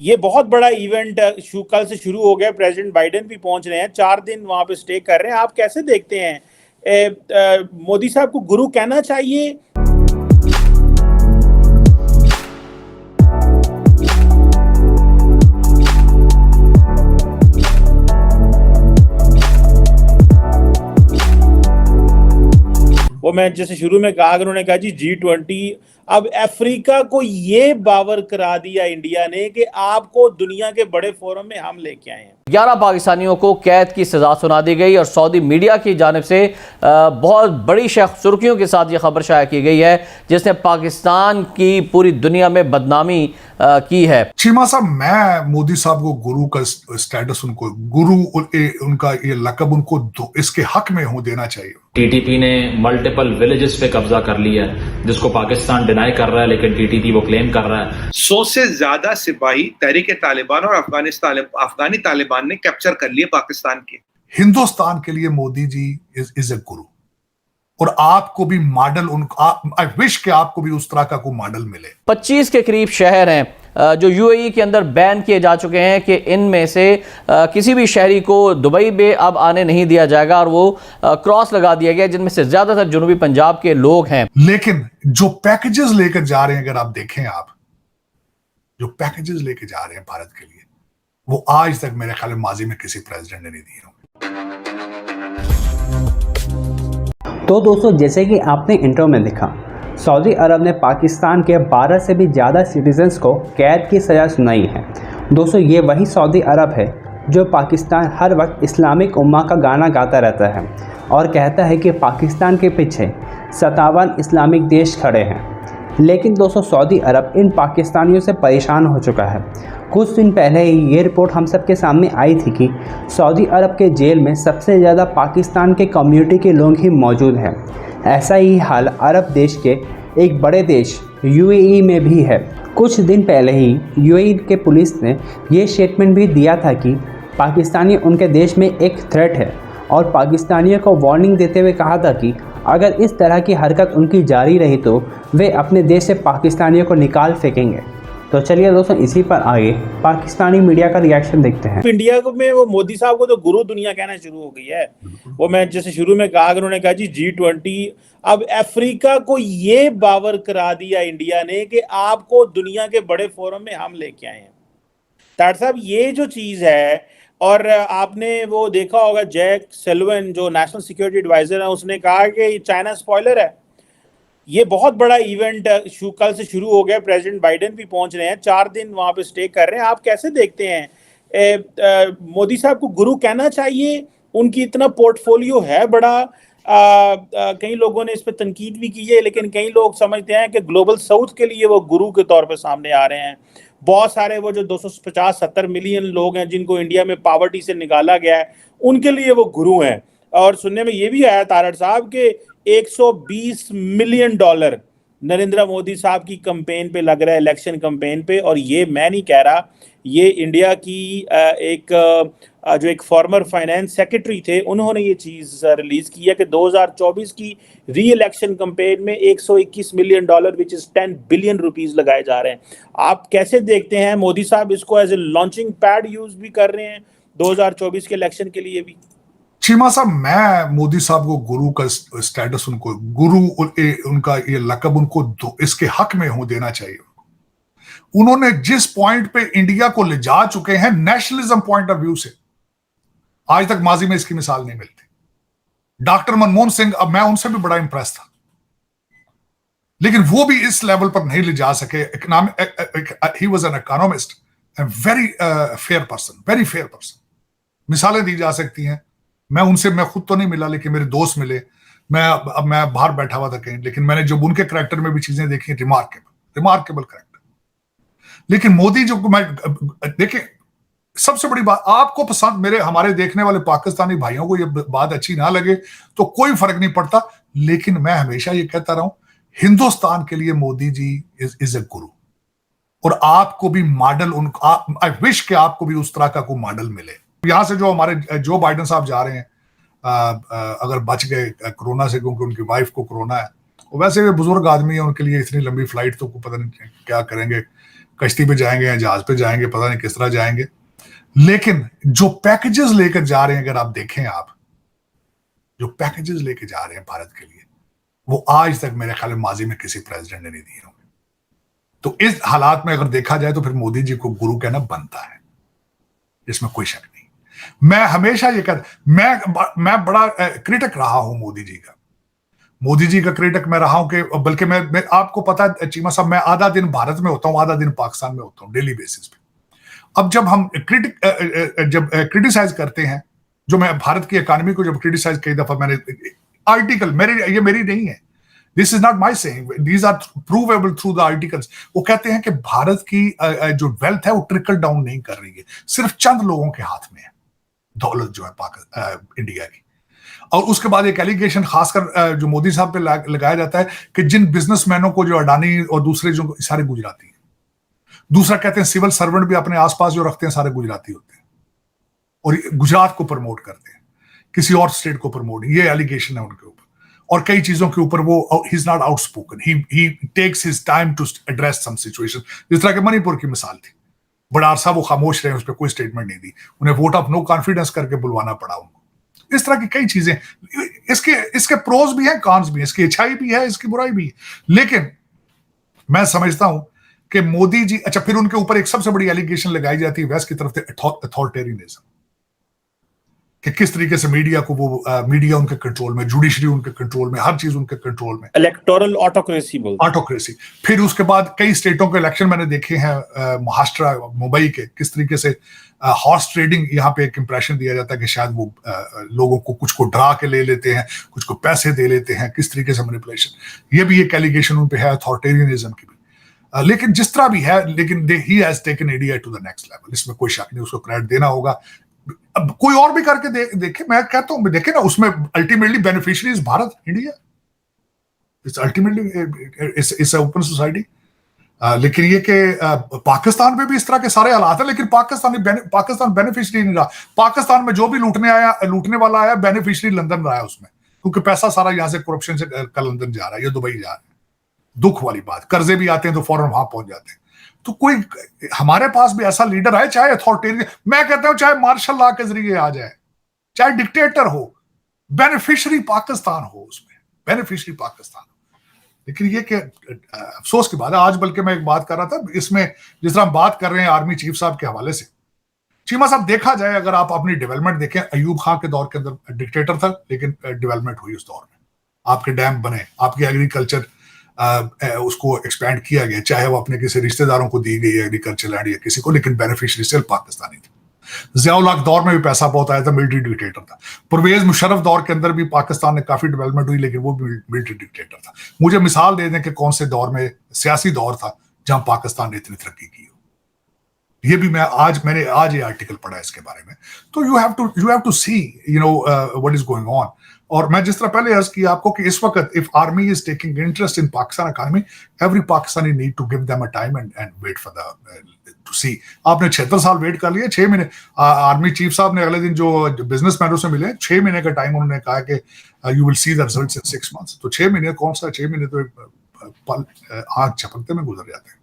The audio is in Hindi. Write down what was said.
ये बहुत बड़ा इवेंट कल से शुरू हो गया। प्रेसिडेंट बाइडेन भी पहुंच रहे हैं, 4 दिन वहां पे स्टे कर रहे हैं। आप कैसे देखते हैं? मोदी साहब को गुरु कहना चाहिए? वो मैं जैसे शुरू में कहा, उन्होंने कहा जी G20, अब अफ्रीका को ये बावर करा दिया इंडिया ने कि आपको दुनिया के बड़े फोरम में हम लेके आए हैं। 11 पाकिस्तानियों को कैद की सजा सुना दी गई और सऊदी मीडिया की जानिब से बहुत बड़ी सुर्खियों के साथ ये खबर शाया की गई है, जिसने पाकिस्तान की पूरी दुनिया में बदनामी की है। चीमा साहब, मैं मोदी साहब को गुरु का स्टेटस, उनको गुरु, उनका ये लकब उनको इसके हक में हो देना चाहिए। टीटीपी ने मल्टीपल विलेजेस पे कब्जा कर लिया है, जिसको पाकिस्तान डिनाई कर रहा है, लेकिन टीटीपी वो क्लेम कर रहा है। 100 से ज्यादा सिपाही तहरीक तालिबान और अफगानी तालिबान ने कैप्चर कर लिए पाकिस्तान के। हिंदुस्तान के लिए मोदी जी इज ए गुरु, और आपको भी मॉडल, आई विश कि आपको भी उस तरह का कोई मॉडल मिले। 25 के करीब शहर हैं जो यूएई के अंदर बैन किए जा चुके हैं कि इनमें से किसी भी शहरी को दुबई में अब आने नहीं दिया जाएगा, और वो क्रॉस लगा दिया गया, जिनमें से ज्यादातर जनूबी पंजाब के लोग हैं। लेकिन जो पैकेजेस लेकर जा रहे हैं, अगर आप देखें, आप जो पैकेजेस लेकर जा रहे हैं भारत के लिए, वो आज तक मेरे ख्याल में माजी में किसी प्रेसिडेंट ने नहीं दिए होंगे। तो दोस्तों, जैसे कि आपने इंट्रो में देखा, सऊदी अरब ने पाकिस्तान के 12 से भी ज़्यादा सिटीजन्स को कैद की सज़ा सुनाई है। दोस्तों, ये वही सऊदी अरब है जो पाकिस्तान हर वक्त इस्लामिक उम्मा का गाना गाता रहता है और कहता है कि पाकिस्तान के पीछे 57 इस्लामिक देश खड़े हैं। लेकिन दोस्तों, सऊदी अरब इन पाकिस्तानियों से परेशान हो चुका है। कुछ दिन पहले ही ये रिपोर्ट हम सब के सामने आई थी कि सऊदी अरब के जेल में सबसे ज़्यादा पाकिस्तान के कम्युनिटी के लोग ही मौजूद हैं। ऐसा ही हाल अरब देश के एक बड़े देश यूएई में भी है। कुछ दिन पहले ही यूएई के पुलिस ने ये स्टेटमेंट भी दिया था कि पाकिस्तानी उनके देश में एक थ्रेट है, और पाकिस्तानियों को वार्निंग देते हुए कहा था कि अगर इस तरह की हरकत उनकी जारी रही तो वे अपने देश से पाकिस्तानियों को निकाल फेंकेंगे। तो चलिए दोस्तों, इसी पर आगे पाकिस्तानी मीडिया का रिएक्शन देखते हैं। इंडिया में वो मोदी साहब को तो गुरु दुनिया कहना शुरू हो गई है। वो मैं जैसे शुरू में कहा, उन्होंने कहा जी G20, अब अफ्रीका को ये बावर करा दिया इंडिया ने कि आपको दुनिया के बड़े फोरम में हम लेके आए हैं। तार साहब, ये जो चीज है, और आपने वो देखा होगा, जैक सेल्वन जो नेशनल सिक्योरिटी एडवाइजर है, उसने कहा कि चाइना स्पॉइलर है। ये बहुत बड़ा इवेंट कल से शुरू हो गया। प्रेसिडेंट बाइडेन भी पहुंच रहे हैं, 4 दिन वहां पे स्टे कर रहे हैं। आप कैसे देखते हैं? मोदी साहब को गुरु कहना चाहिए? उनकी इतना पोर्टफोलियो है बड़ा। कई लोगों ने इस पर तनकीद भी की है, लेकिन कई लोग समझते हैं कि ग्लोबल साउथ के लिए वो गुरु के तौर पे सामने आ रहे हैं। बहुत सारे वो जो 250-70 मिलियन लोग हैं जिनको इंडिया में पॉवर्टी से निकाला गया है, उनके लिए वो गुरु हैं। और सुनने में ये भी आया तारड़ साहब के $120 मिलियन नरेंद्र मोदी साहब की कैंपेन पे लग रहा है, इलेक्शन कैंपेन पे। और ये मैं नहीं कह रहा, ये इंडिया की जो एक फॉर्मर फाइनेंस सेक्रेटरी थे, उन्होंने ये चीज़ रिलीज की है कि 2024 की री इलेक्शन कैंपेन में $121 million which is 10 billion rupees लगाए जा रहे हैं। आप कैसे देखते हैं? मोदी साहब इसको as a launching pad use भी कर रहे हैं 2024 के इलेक्शन के लिए भी। चीमा साहब, मैं मोदी साहब को गुरु का स्टेटस, उनको गुरु, उनका ये लकब उनको इसके हक में हो देना चाहिए। उन्होंने जिस पॉइंट पे इंडिया को ले जा चुके हैं नेशनलिज्म पॉइंट ऑफ व्यू से, आज तक माजी में इसकी मिसाल नहीं मिलती। डॉक्टर मनमोहन सिंह, अब मैं उनसे भी बड़ा इंप्रेस था, लेकिन वो भी इस लेवल पर नहीं ले जा सके। He was an economist, very fair person, very fair person. मिसालें दी जा सकती हैं। मैं खुद तो नहीं मिला, लेकिन मेरे दोस्त मिले। मैं बाहर बैठा हुआ था कहीं, लेकिन मैंने जब उनके करैक्टर में भी चीजें देखी, रिमार्केबल करैक्टर। लेकिन मोदी जो देखिए, सबसे बड़ी बात, आपको पसंद, हमारे देखने वाले पाकिस्तानी भाइयों को ये बात अच्छी ना लगे तो कोई फर्क नहीं पड़ता, लेकिन मैं हमेशा ये कहता रहा हूं, हिंदुस्तान के लिए मोदी जी इज ए गुरु, और आपको भी मॉडल, आई विश कि आपको भी उस तरह का कोई मॉडल मिले। यहां से जो हमारे जो बाइडेन साहब जा रहे हैं, अगर बच गए कोरोना से, क्योंकि उनकी वाइफ को कोरोना है, और वैसे भी बुजुर्ग आदमी है, उनके लिए इतनी लंबी फ्लाइट तो पता नहीं क्या करेंगे, कश्ती पे जाएंगे या जहाज पे जाएंगे, पता नहीं किस तरह जाएंगे। लेकिन जो पैकेजेस लेकर जा रहे हैं, अगर आप देखें, आप जो पैकेजेस लेके जा रहे हैं भारत के लिए, वो आज तक मेरे ख्याल में माजी में किसी प्रेसिडेंट ने नहीं दिए होंगे। तो इस हालात में अगर देखा जाए तो फिर मोदी जी को गुरु कहना बनता है, इसमें कोई शक नहीं। मैं हमेशा ये मैं बड़ा क्रिटिक रहा हूं मोदी जी का। मोदी जी का क्रिटिक मैं रहा हूं कि बल्कि मैं आपको पता है चीमा साहब, मैं आधा दिन भारत में होता हूं, आधा दिन पाकिस्तान में होता हूं डेली बेसिस पे। अब जब हम क्रिटिसाइज करते हैं, जो मैं भारत की इकोनॉमी को जब क्रिटिसाइज कई दफा मैंने आर्टिकल, मेरी नहीं है, this is not my saying, these are provable through the articles. वो कहते हैं कि भारत की जो वेल्थ है वो ट्रिकल डाउन नहीं कर रही है, सिर्फ चंद लोगों के हाथ में है दौलत जो है इंडिया की। और उसके बाद एक एलिगेशन खासकर जो मोदी साहब पे लगाया जाता है कि जिन बिजनेसमैनों को, जो अडानी और दूसरे जो सारे गुजराती हैं। दूसरा कहते हैं सिविल सर्वेंट भी अपने आसपास जो रखते हैं सारे गुजराती होते हैं, और गुजरात को प्रमोट करते हैं, किसी और स्टेट को प्रमोट, ये एलिगेशन है उनके ऊपर। और कई चीजों के ऊपर वो he is not outspoken, he takes his time to address some situation. जिस तरह के मणिपुर की मिसाल थी, बड़ा अरसा वो खामोश रहे, उस पर कोई स्टेटमेंट नहीं दी, उन्हें वोट ऑफ नो कॉन्फिडेंस करके बुलवाना पड़ा उनको। इस तरह की कई चीजें, इसके प्रोज भी हैं, कॉन्स भी हैं, इसकी अच्छाई भी है, इसकी बुराई भी है। लेकिन मैं समझता हूं कि मोदी जी, अच्छा, फिर उनके ऊपर एक सबसे बड़ी एलिगेशन लगाई जाती है वेस्ट की तरफ से, अथॉरिटेरियनिज्म, कि किस तरीके से मीडिया को वो मीडिया उनके कंट्रोल में, जुडिशरी उनके कंट्रोल में, हर चीज उनके कंट्रोल में, इलेक्टोरल ऑटोक्रेसी बोलते हैं। ऑटोक्रेसी। फिर उसके बाद कई स्टेटों के इलेक्शन मैंने देखे हैं, महाराष्ट्र, मुंबई के, किस तरीके से हॉर्स ट्रेडिंग, यहाँ पे एक इंप्रेशन दिया जाता है कि शायद वो लोगों को कुछ को डरा के ले लेते हैं, कुछ को पैसे दे लेते हैं, किस तरीके से मैनिपुलेशन। ये भी एक एलिगेशन उन पे है अथॉरिटेरियनिज्म की भी। लेकिन जिस तरह भी है, लेकिन he has taken India to the next level, इसमें कोई शक नहीं, उसको क्रेडिट देना होगा। अब कोई और भी करके देखे, मैं कहता हूं, देखे ना, उसमें ultimately beneficiary is Bharat, India, it's ultimately it's open society. लेकिन ये कि पाकिस्तान में भी इस तरह के सारे हालात हैं, लेकिन पाकिस्तान बेनिफिशियरी नहीं रहा। पाकिस्तान में जो भी लूटने वाला आया, बेनिफिशियरी लंदन रहा है उसमें, क्योंकि पैसा सारा यहां से करप्शन से लंदन जा रहा है या दुबई जा रहा है। दुख वाली बात, कर्जे भी आते हैं तो फौरन वहां पहुंच जाते हैं। तो कोई हमारे पास भी ऐसा लीडर आए, चाहे अथॉरिटेरियन, मैं कहता हूं चाहे मार्शल लॉ के जरिए आ जाए, चाहे डिक्टेटर हो, बेनिफिशियरी पाकिस्तान हो, उसमें बेनिफिशियरी पाकिस्तान हो। लेकिन ये कि अफसोस की बात है, आज बल्कि मैं एक बात कर रहा था इसमें, जिस तरह हम बात कर रहे हैं आर्मी चीफ साहब के हवाले से, चीमा साहब, देखा जाए अगर आप अपनी डेवलपमेंट देखें, अयूब खान के दौर के अंदर डिक्टेटर था, लेकिन डेवलपमेंट हुई उस दौर में, आपके डैम बने, आपकी एग्रीकल्चर उसको एक्सपैंड किया गया, चाहे वो अपने किसी रिश्तेदारों को दी गई एग्रीकल्चर लैंड या किसी को, लेकिन बेनिफिशियरी सिर्फ पाकिस्तानी थे। ज़ियाउल हक दौर में भी पैसा बहुत आया था, मिलिट्री डिक्टेटर था। परवेज मुशर्रफ दौर के अंदर भी पाकिस्तान में काफी डेवलपमेंट हुई, लेकिन वो मिलिट्री डिक्टेटर था। मुझे मिसाल दे दें कि कौन से दौर में सियासी दौर था जहां पाकिस्तान ने इतनी तरक्की की हो। ये भी मैंने आज ये आर्टिकल पढ़ा इसके बारे में। तो you have to see what is going on. और मैं जिस तरह पहले अर्ज किया आपको कि इस वक्त if army is taking interest in Pakistan economy, every Pakistani need to give them a time and wait for the to see. आपने 76 साल वेट कर लिया, 6 महीने आर्मी चीफ साहब ने अगले दिन जो बिजनेसमैनों से मिले, 6 महीने का टाइम उन्होंने कहा कि you will see the results in 6 months। तो 6 महीने कौन सा, 6 महीने तो एक पल आंख झपकते में गुजर जाते हैं।